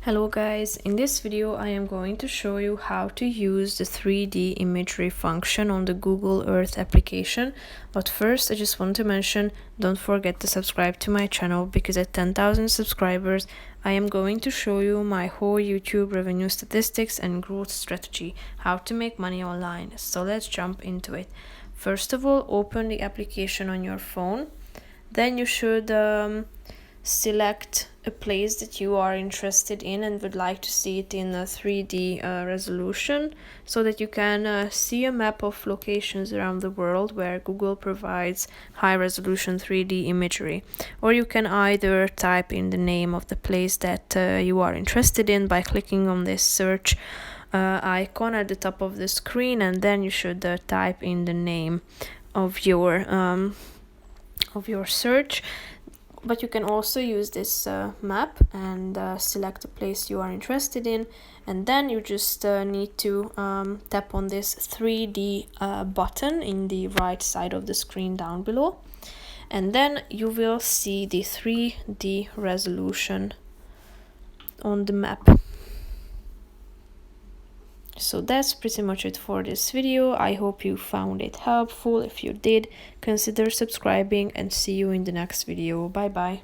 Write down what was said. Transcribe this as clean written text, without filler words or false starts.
Hello guys, in this video I am going to show you how to use the 3D imagery function on the Google Earth application. But first I just want to mention, don't forget to subscribe to my channel, because at 10,000 subscribers I am going to show you my whole YouTube revenue statistics and growth strategy, how to make money online. So let's jump into it. First of all, open the application on your phone. Then you should select a place that you are interested in and would like to see it in a 3D resolution, so that you can see a map of locations around the world where Google provides high resolution 3D imagery. Or you can either type in the name of the place that you are interested in by clicking on this search icon at the top of the screen, and then you should type in the name of your search. But you can also use this map and select a place you are interested in, and then you just need to tap on this 3D button in the right side of the screen down below, and then you will see the 3D resolution on the map. So that's pretty much it for this video. I hope you found it helpful. If you did, consider subscribing, and see you in the next video. Bye bye.